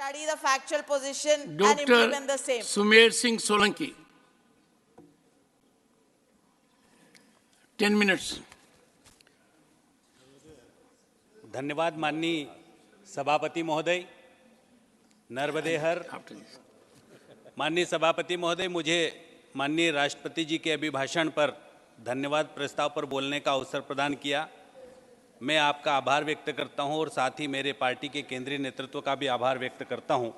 study the factual position and Dr. implement the same. Sumer Singh Solanki. 10 minutes. धन्यवाद माननीय सभापति महोदय, नर्मदे हर। माननीय सभापति महोदय, मुझे माननीय राष्ट्रपति जी के अभिभाषण पर धन्यवाद प्रस्ताव पर बोलने का अवसर प्रदान किया। मैं आपका आभार व्यक्त करता हूं और साथ ही मेरे पार्टी के केंद्रीय नेतृत्व का भी आभार व्यक्त करता हूं।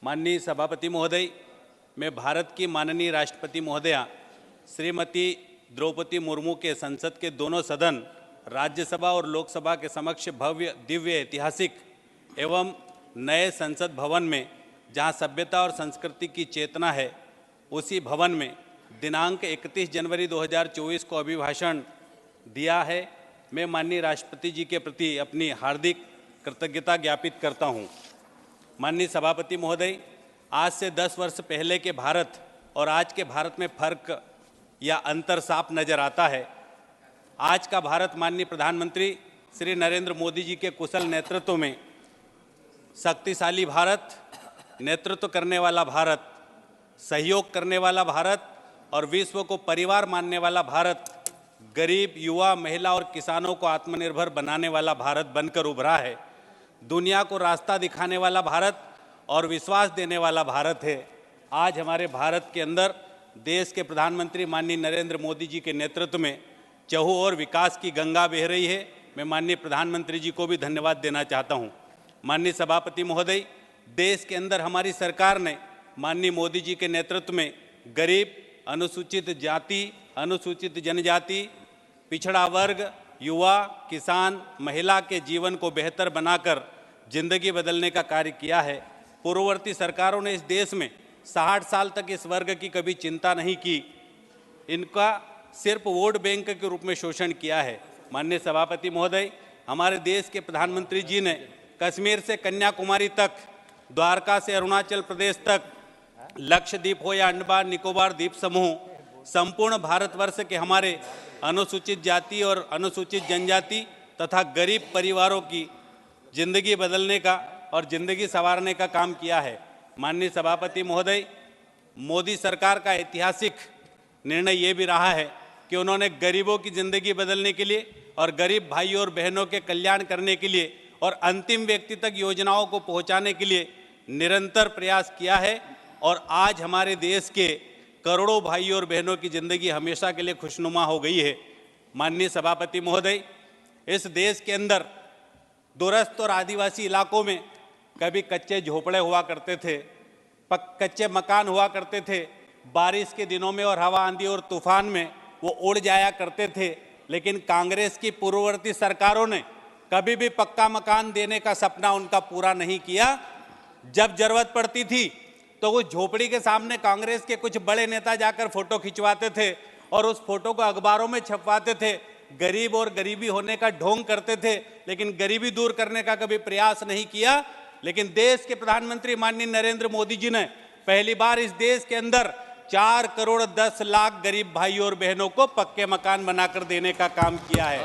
माननीय सभापति महोदय, मैं भारत की माननीय राष्ट्रपति महोदया श्रीमती द्रौपदी मुर्मू के संसद के दोनों सदन राज्यसभा और लोकसभा के समक्ष भव्य, दिव्य, ऐतिहासिक एवं नए संसद भवन में, जहां सभ्यता और संस्कृति की चेतना है, उसी भवन में दिनांक 31 जनवरी 2024 को अभिभाषण दिया है। मैं माननीय राष्ट्रपति जी के प्रति अपनी हार्दिक कृतज्ञता ज्ञापित करता हूं। माननीय सभापति महोदय, आज से 10 वर्ष पहले के भारत और आज के भारत में फर्क या अंतर साफ नजर आता है। आज का भारत माननीय प्रधानमंत्री श्री नरेंद्र मोदी जी के कुशल नेतृत्व में शक्तिशाली भारत, नेतृत्व करने वाला भारत, सहयोग करने वाला भारत और विश्व को परिवार मानने वाला भारत, गरीब, युवा, महिला और किसानों को आत्मनिर्भर बनाने वाला भारत बनकर उभरा है। दुनिया को रास्ता दिखाने वाला भारत और विश्वास देने वाला भारत है। आज हमारे भारत के अंदर देश के प्रधानमंत्री माननीय नरेंद्र मोदी जी के नेतृत्व में चहुं ओर विकास की गंगा बह रही है। मैं माननीय प्रधानमंत्री जी को भी धन्यवाद देना चाहता हूं। माननीय सभापति महोदय, देश के अंदर हमारी सरकार ने माननीय मोदी जी के नेतृत्व में गरीब, अनुसूचित जाति, अनुसूचित जनजाति, पिछड़ा वर्ग, युवा, किसान, महिला के जीवन को बेहतर बनाकर जिंदगी बदलने का कार्य किया है। पूर्ववर्ती सरकारों ने इस देश में 60 साल तक इस वर्ग की कभी चिंता नहीं की। इनका सिर्फ वोट बैंक के रूप में शोषण किया है। माननीय सभापति महोदय, हमारे देश के प्रधानमंत्री जी ने कश्मीर से कन्याकुमारी तक, द्वारका से अरुणाचल प्रदेश तक, लक्षद्वीप हो या अंडमान निकोबार द्वीप समूह, संपूर्ण भारतवर्ष के हमारे अनुसूचित जाति और अनुसूचित जनजाति तथा गरीब परिवारों की जिंदगी बदलने का और जिंदगी संवारने का काम किया है। माननीय सभापति महोदय, मोदी सरकार का ऐतिहासिक निर्णय ये भी रहा है कि उन्होंने गरीबों की जिंदगी बदलने के लिए और गरीब भाइयों और बहनों के कल्याण करने के लिए और अंतिम व्यक्ति तक योजनाओं को पहुंचाने के लिए निरंतर प्रयास किया है। और आज हमारे देश के करोड़ों भाइयों और बहनों की जिंदगी हमेशा के लिए खुशनुमा हो गई है। माननीय सभापति महोदय, इस देश के अंदर दूरस्थ और आदिवासी इलाकों में कभी कच्चे झोपड़े हुआ करते थे, कच्चे मकान हुआ करते थे। बारिश के दिनों में और हवा, आंधी और तूफान में वो उड़ जाया करते थे। लेकिन कांग्रेस की पूर्ववर्ती सरकारों ने कभी भी पक्का मकान देने का सपना उनका पूरा नहीं किया। जब जरूरत पड़ती थी तो वो झोपड़ी के सामने कांग्रेस के कुछ बड़े नेता जाकर फोटो खिंचवाते थे और उस फोटो को अखबारों में छपवाते थे। गरीब और गरीबी होने का ढोंग करते थे, लेकिन गरीबी दूर करने का कभी प्रयास नहीं किया। लेकिन देश के प्रधानमंत्री माननीय नरेंद्र मोदी जी ने पहली बार इस देश के अंदर 4 करोड़ 10 लाख गरीब भाइयों और बहनों को पक्के मकान बनाकर देने का काम किया है।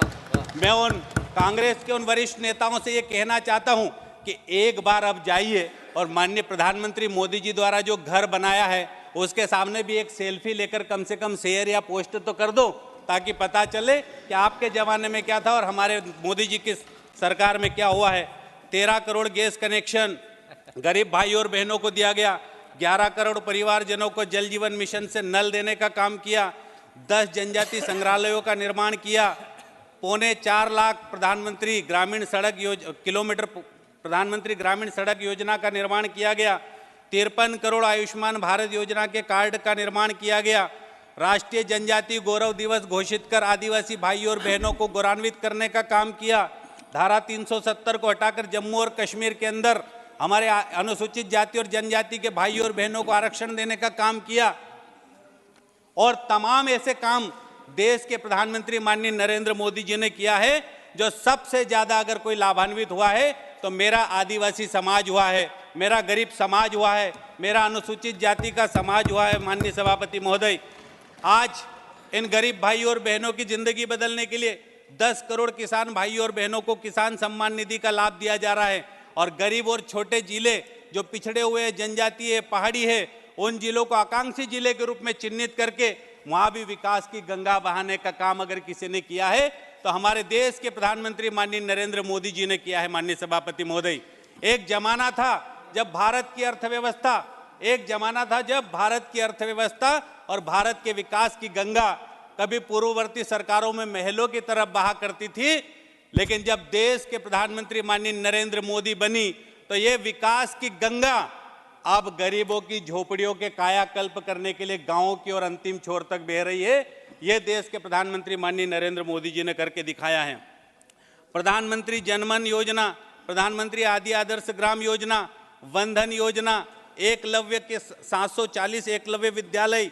मैं उन कांग्रेस के उन वरिष्ठ नेताओं से ये कहना चाहता हूं कि एक बार अब जाइए और माननीय प्रधानमंत्री मोदी जी द्वारा जो घर बनाया है उसके सामने भी एक सेल्फी लेकर कम से कम शेयर या पोस्ट तो कर दो, ताकि पता चले कि आपके जमाने में क्या था और हमारे मोदी जी की सरकार में क्या हुआ है। 13 करोड़ गैस कनेक्शन गरीब भाइयों और बहनों को दिया गया। 11 करोड़ परिवारजनों को जल जीवन मिशन से नल देने का काम किया। 10 जनजाति संग्रहालयों का निर्माण किया। 4.25 लाख प्रधानमंत्री ग्रामीण सड़क योजना का निर्माण किया गया। 53 करोड़ आयुष्मान भारत योजना के कार्ड का निर्माण किया गया। राष्ट्रीय जनजाति गौरव दिवस घोषित कर आदिवासी भाइयों और बहनों को गौरवान्वित करने का काम किया। धारा 370 को हटाकर जम्मू और कश्मीर के अंदर हमारे अनुसूचित जाति और जनजाति के भाइयों और बहनों को आरक्षण देने का काम किया। और तमाम ऐसे काम देश के प्रधानमंत्री माननीय नरेंद्र मोदी जी ने किया है। जो सबसे ज्यादा अगर कोई लाभान्वित हुआ है तो मेरा आदिवासी समाज हुआ है, मेरा गरीब समाज हुआ है, मेरा अनुसूचित जाति का समाज हुआ है। माननीय सभापति महोदय, आज इन गरीब भाइयों और बहनों की जिंदगी बदलने के लिए 10 करोड़ किसान भाइयों और बहनों को किसान सम्मान निधि का लाभ दिया जा रहा है और गरीब और छोटे जिले जो पिछड़े हुए जनजातीय है, पहाड़ी है, उन जिलों को आकांक्षी जिले के रूप में चिन्हित करके वहां भी विकास की गंगा बहाने का काम अगर किसी ने किया है तो हमारे देश के प्रधानमंत्री माननीय नरेंद्र मोदी जी ने किया है। माननीय सभापति महोदय, एक जमाना था जब भारत की अर्थव्यवस्था और भारत के विकास की गंगा कभी पूर्ववर्ती सरकारों में महलों की तरफ बहा करती थी, लेकिन जब देश के प्रधानमंत्री माननीय नरेंद्र मोदी बनी तो ये विकास की गंगा अब गरीबों की झोपड़ियों के कायाकल्प करने के लिए गांवों की और अंतिम छोर तक बह रही है। ये देश के प्रधानमंत्री माननीय नरेंद्र मोदी जी ने करके दिखाया है। प्रधानमंत्री जनमन योजना, प्रधानमंत्री आदि आदर्श ग्राम योजना, वंदन योजना, एकलव्य के 740 एकलव्य विद्यालय,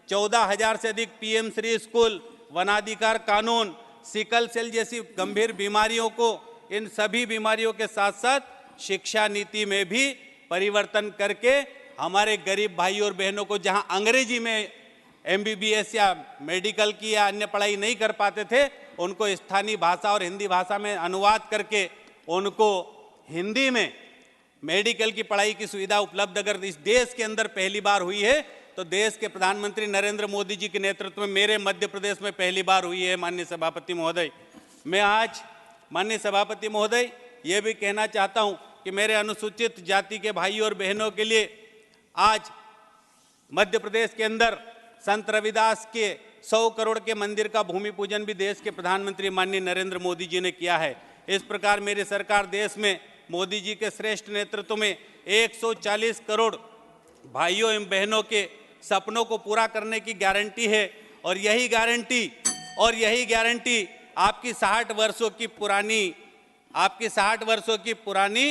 14,000 से अधिक पीएम श्री स्कूल, वनाधिकार कानून, सिकल सेल जैसी गंभीर बीमारियों को, इन सभी बीमारियों के साथ साथ शिक्षा नीति में भी परिवर्तन करके हमारे गरीब भाई और बहनों को जहां अंग्रेजी में एमबीबीएस या मेडिकल की या अन्य पढ़ाई नहीं कर पाते थे, उनको स्थानीय भाषा और हिंदी भाषा में अनुवाद करके उनको हिंदी में मेडिकल की पढ़ाई की सुविधा उपलब्ध अगर इस देश के अंदर पहली बार हुई है तो देश के प्रधानमंत्री नरेंद्र मोदी जी के नेतृत्व में मेरे मध्य प्रदेश में पहली बार हुई है। माननीय सभापति महोदय, मैं आज माननीय सभापति महोदय ये भी कहना चाहता हूं कि मेरे अनुसूचित जाति के भाई और बहनों के लिए आज मध्य प्रदेश के अंदर संत रविदास के 100 करोड़ के मंदिर का भूमि पूजन भी देश के प्रधानमंत्री माननीय नरेंद्र मोदी जी ने किया है। इस प्रकार मेरी सरकार देश में मोदी जी के श्रेष्ठ नेतृत्व में 140 करोड़ भाइयों एवं बहनों के सपनों को पूरा करने की गारंटी है। और यही गारंटी आपकी 60 वर्षों की पुरानी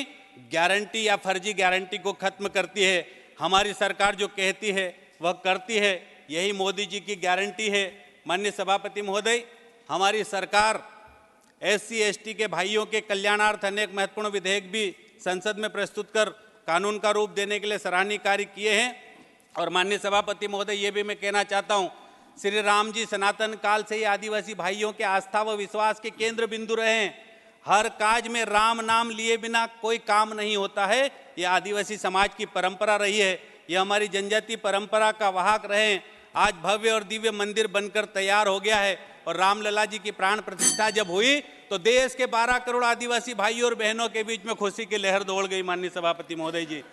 गारंटी या फर्जी गारंटी को खत्म करती है। हमारी सरकार जो कहती है वह करती है, यही मोदी जी की गारंटी है। माननीय सभापति महोदय, हमारी सरकार SC/ST के भाइयों के कल्याणार्थ अनेक महत्वपूर्ण विधेयक भी संसद में प्रस्तुत कर कानून का रूप देने के लिए सराहनीय कार्य किए हैं। और माननीय सभापति महोदय, ये भी मैं कहना चाहता हूँ, श्री राम जी सनातन काल से ही आदिवासी भाइयों के आस्था व विश्वास के केंद्र बिंदु रहे हैं। हर काज में राम नाम लिए बिना कोई काम नहीं होता है, ये आदिवासी समाज की परंपरा रही है। ये हमारी जनजातीय परंपरा का वाहक रहे। आज भव्य और दिव्य मंदिर बनकर तैयार हो गया है और रामलला जी की प्राण प्रतिष्ठा जब हुई तो देश के 12 करोड़ आदिवासी भाइयों और बहनों के बीच में खुशी की लहर दौड़ गई। माननीय सभापति महोदय जी,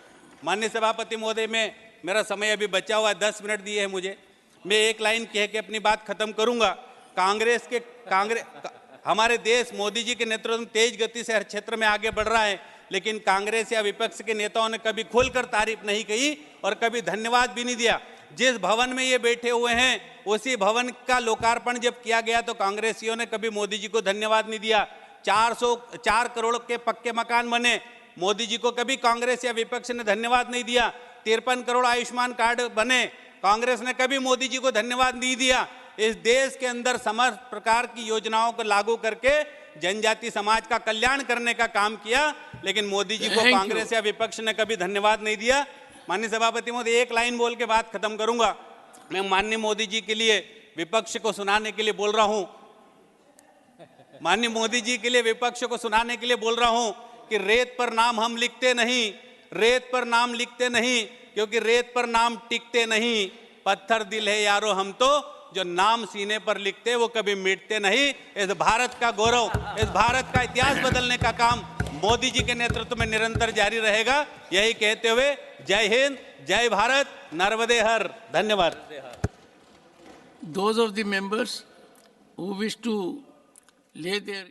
माननीय सभापति महोदय, में मेरा समय अभी बचा हुआ है, 10 मिनट दिए हैं मुझे। मैं एक लाइन कह के अपनी बात खत्म करूंगा। हमारे देश मोदी जी के नेतृत्व में तेज गति से हर क्षेत्र में आगे बढ़ रहा है, लेकिन कांग्रेस या विपक्ष के नेताओं ने कभी खुलकर तारीफ नहीं की और कभी धन्यवाद भी नहीं दिया। जिस भवन में ये बैठे हुए हैं उसी भवन का लोकार्पण जब किया गया तो कांग्रेसियों ने कभी मोदी जी को धन्यवाद नहीं दिया। 404 करोड़ के पक्के मकान बने, मोदी जी को कभी कांग्रेस या विपक्ष ने धन्यवाद नहीं दिया। 53 करोड़ आयुष्मान कार्ड बने, कांग्रेस ने कभी मोदी जी को धन्यवाद नहीं दिया। इस देश के अंदर समस्त प्रकार की योजनाओं को लागू करके जनजाति समाज का कल्याण करने का काम किया, लेकिन मोदी जी को कांग्रेस या विपक्ष ने कभी धन्यवाद नहीं दिया। माननीय सभापति महोदय, एक लाइन बोल के बात खत्म करूंगा। मैं माननीय मोदी जी के लिए विपक्ष को सुनाने के लिए बोल रहा हूं, माननीय मोदी जी के लिए विपक्ष को सुनाने के लिए बोल रहा हूं कि रेत पर नाम हम लिखते नहीं, रेत पर नाम लिखते नहीं, क्योंकि रेत पर नाम टिकते नहीं। पत्थर दिल है यारो हम तो, जो नाम सीने पर लिखते वो कभी मिटते नहीं। इस भारत का गौरव, इस भारत का इतिहास बदलने का काम मोदी जी के नेतृत्व में निरंतर जारी रहेगा। यही कहते हुए जय हिंद, जय भारत, नर्मदे हर। धन्यवाद। Those of the members who wish to lay their